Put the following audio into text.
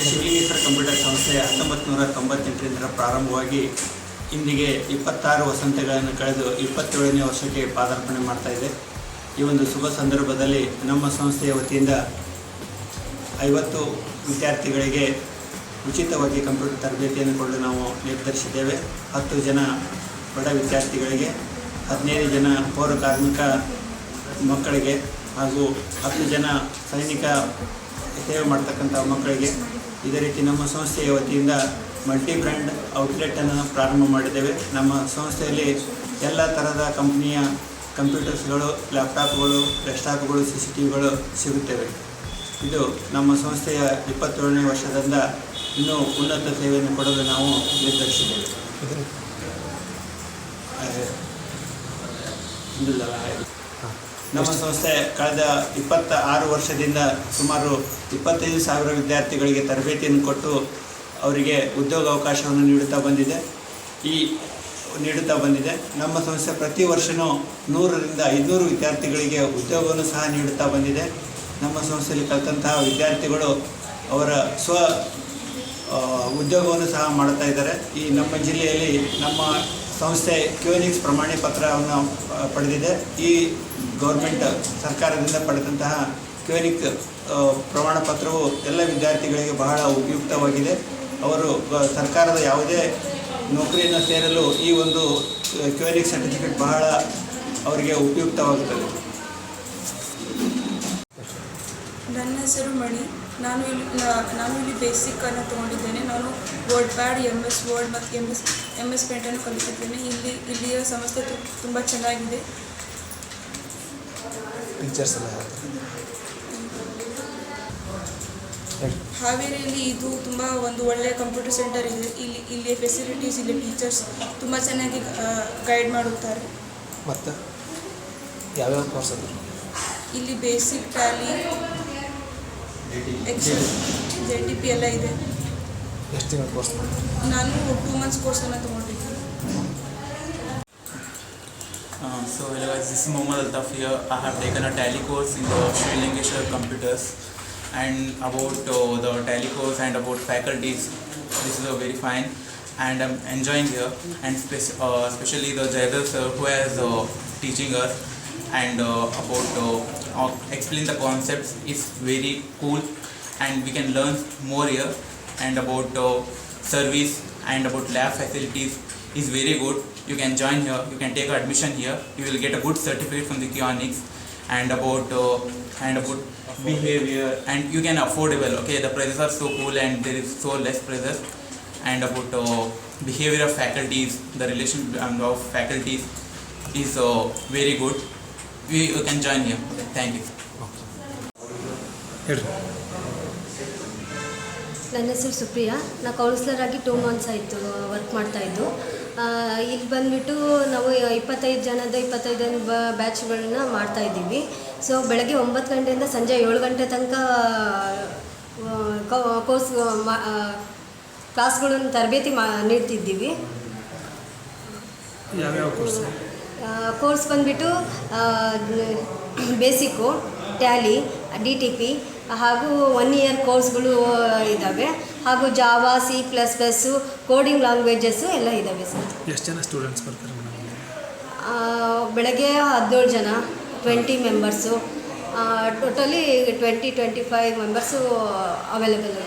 ಶ್ರೀಲಿಂಗೇಶ್ವರ computer ಸಂಸ್ಥೆ 1998ರಿಂದ ಪ್ರಾರಂಭವಾಗಿ ಇಂದಿಗೆ 26 ವಸಂತಗಳನ್ನು ಕಳೆದು 27ನೇ ವರ್ಷಕ್ಕೆ ಪಾದಾರ್ಪಣೆ ಮಾಡ್ತಾ ಇದೆ. ಈ ಒಂದು ಶುಭ ಸಂದರ್ಭದಲ್ಲಿ ನಮ್ಮ ಸಂಸ್ಥೆಯ ವತಿಯಿಂದ 50 ವಿದ್ಯಾರ್ಥಿಗಳಿಗೆ ಉಚಿತವಾಗಿ ಕಂಪ್ಯೂಟರ್ ತರಬೇತಿಯನ್ನು ಕೊಡಲು ನಾವು ನಿರ್ಧರಿಸಿದ್ದೇವೆ. 10 ಜನ ಬಡ ವಿದ್ಯಾರ್ಥಿಗಳಿಗೆ, 15 ಜನ ಪೌರ ಕಾರ್ಮಿಕ ಮಕ್ಕಳಿಗೆ ಹಾಗೂ 10 ಜನ ಸೈನಿಕ ಸೇವೆ ಮಾಡ್ತಕ್ಕಂಥ ಮಕ್ಕಳಿಗೆ. ಇದೇ ರೀತಿ ನಮ್ಮ ಸಂಸ್ಥೆಯ ವತಿಯಿಂದ ಮಲ್ಟಿ ಬ್ರ್ಯಾಂಡ್ ಔಟ್ಲೆಟನ್ನು ಪ್ರಾರಂಭ ಮಾಡಿದ್ದೇವೆ. ನಮ್ಮ ಸಂಸ್ಥೆಯಲ್ಲಿ ಎಲ್ಲ ಥರದ ಕಂಪ್ನಿಯ ಕಂಪ್ಯೂಟರ್ಸ್ಗಳು, ಲ್ಯಾಪ್ಟಾಪ್ಗಳು, ಡೆಸ್ಕ್ಟಾಪ್ಗಳು, CCTVಗಳು ಸಿಗುತ್ತವೆ. ಇದು ನಮ್ಮ ಸಂಸ್ಥೆಯ 27ನೇ ವರ್ಷದಿಂದ ಇನ್ನೂ ಉನ್ನತ ಸೇವೆಯನ್ನು ಕೊಡಲು ನಾವು ನಿರ್ಧರಿಸಿದ್ದೇವೆ. ನಮ್ಮ ಸಂಸ್ಥೆ ಕಳೆದ 26 ವರ್ಷದಿಂದ ಸುಮಾರು 25,000 ವಿದ್ಯಾರ್ಥಿಗಳಿಗೆ ತರಬೇತಿಯನ್ನು ಕೊಟ್ಟು ಅವರಿಗೆ ಉದ್ಯೋಗಾವಕಾಶವನ್ನು ನೀಡುತ್ತಾ ಬಂದಿದೆ. ನಮ್ಮ ಸಂಸ್ಥೆ ಪ್ರತಿ ವರ್ಷವೂ 100ರಿಂದ 500 ವಿದ್ಯಾರ್ಥಿಗಳಿಗೆ ಉದ್ಯೋಗವನ್ನು ಸಹ ನೀಡುತ್ತಾ ಬಂದಿದೆ. ನಮ್ಮ ಸಂಸ್ಥೆಯಲ್ಲಿ ಕಲಿತಂತಹ ವಿದ್ಯಾರ್ಥಿಗಳು ಅವರ ಉದ್ಯೋಗವನ್ನು ಸಹ ಮಾಡ್ತಾ ಇದ್ದಾರೆ. ಈ ನಮ್ಮ ಜಿಲ್ಲೆಯಲ್ಲಿ ನಮ್ಮ ಸಂಸ್ಥೆ QNX ಪ್ರಮಾಣ ಪತ್ರವನ್ನು ಪಡೆದಿದೆ. ಈ ಗೌರ್ಮೆಂಟ್ ಸರ್ಕಾರದಿಂದ ಪಡೆದಂತಹ QNX ಪ್ರಮಾಣ ಪತ್ರವು ಎಲ್ಲ ವಿದ್ಯಾರ್ಥಿಗಳಿಗೆ ಬಹಳ ಉಪಯುಕ್ತವಾಗಿದೆ. ಅವರು ಸರ್ಕಾರದ ಯಾವುದೇ ನೌಕರಿಯನ್ನು ಸೇರಲು ಈ ಒಂದು QNX ಸರ್ಟಿಫಿಕೇಟ್ ಬಹಳ ಅವರಿಗೆ ಉಪಯುಕ್ತವಾಗುತ್ತದೆ. ನನ್ನ ಹೆಸರು ಮಣಿ. ನಾನು ಇಲ್ಲಿ ಬೇಸಿಕನ್ನು ತೊಗೊಂಡಿದ್ದೇನೆ. ನಾನು ವರ್ಡ್ ಪ್ಯಾಡ್, MS ವರ್ಡ್ ಮತ್ತು MS ಪೇಂಟನ್ನು ಕಲಿತಿದ್ದೇನೆ. ಇಲ್ಲಿಯ ಸಂಸ್ಥೆ ತುಂಬ ಚೆನ್ನಾಗಿದೆ. ಟೀಚರ್ಸ್ ಎಲ್ಲ ಹಾವೇರಿಯಲ್ಲಿ ಇದು ತುಂಬ ಒಂದು ಒಳ್ಳೆಯ ಕಂಪ್ಯೂಟರ್ ಸೆಂಟರ್ ಇದೆ. ಇಲ್ಲಿ ಫೆಸಿಲಿಟೀಸ್, ಇಲ್ಲಿ ಟೀಚರ್ಸ್ ತುಂಬ ಚೆನ್ನಾಗಿ ಗೈಡ್ ಮಾಡುತ್ತಾರೆ. ಮತ್ತು ಯಾವ್ಯಾವ ಕೋರ್ಸ್ ಅದ? ಇಲ್ಲಿ ಬೇಸಿಕ್, ಟ್ಯಾಲಿ, ಎಕ್ಸೆಲ್, JTP ಎಲ್ಲ ಇದೆ. ಎಷ್ಟು ತಿಂಗಳ ಕೋರ್ಸ್? ನಾನು 2 months ಕೋರ್ಸನ್ನು ತೊಗೊಂಡಿದ್ದೀನಿ. So hello guys, this is Mohammad Altaf here. I have taken a Tally course in the Srilingeshwar Computers, and about the Tally course and about faculties, this is very fine and I'm enjoying here, and especially the Jayadar sir who has teaching us and about explain the concepts is very cool, and we can learn more here, and about service and about lab facilities is very good. You can join here, you can take admission here, you will get a good certificate from the QNX, and about behavior, and you can affordable. Okay, the prices are so cool and there is so less prices, and about behavior of faculties, the relation of faculties is very good. You can join here. Okay, thank you. ನನ್ನ ಹೆಸರು ಸುಪ್ರಿಯಾ. ನಾನು counsellor ಆಗಿ 2 months ಆಯಿತು work ಮಾಡ್ತಾಯಿದ್ದು. ಇಲ್ಲಿ ಬಂದುಬಿಟ್ಟು ನಾವು 25 ಬ್ಯಾಚ್ಗಳನ್ನ ಮಾಡ್ತಾಯಿದ್ದೀವಿ. So ಬೆಳಗ್ಗೆ 9 ಗಂಟೆಯಿಂದ ಸಂಜೆ 7 ಗಂಟೆ ತನಕ ಕ್ಲಾಸ್ಗಳನ್ನು ತರಬೇತಿ ನೀಡ್ತಿದ್ದೀವಿ. ಯಾವ್ಯಾವ ಕೋರ್ಸ್ ಬಂದುಬಿಟ್ಟು ಬೇಸಿಕ್ಕು, ಟ್ಯಾಲಿ, DTP ಹಾಗೂ 1 year ಕೋರ್ಸ್ಗಳು ಇದ್ದಾವೆ. ಹಾಗೂ ಜಾವಾ, C++, ಕೋಡಿಂಗ್ ಲ್ಯಾಂಗ್ವೇಜಸ್ಸು ಎಲ್ಲ ಇದ್ದಾವೆ ಸರ್. ಎಷ್ಟು ಜನ ಸ್ಟೂಡೆಂಟ್ಸ್ ಬರ್ತಾರೆ ಮೇಡಮ್? ಬೆಳಗ್ಗೆ 17 ಜನ, 20 ಮೆಂಬರ್ಸು, ಟೋಟಲಿ 20-25 ಮೆಂಬರ್ಸು ಅವೈಲೇಬಲ್ ಇದೆ.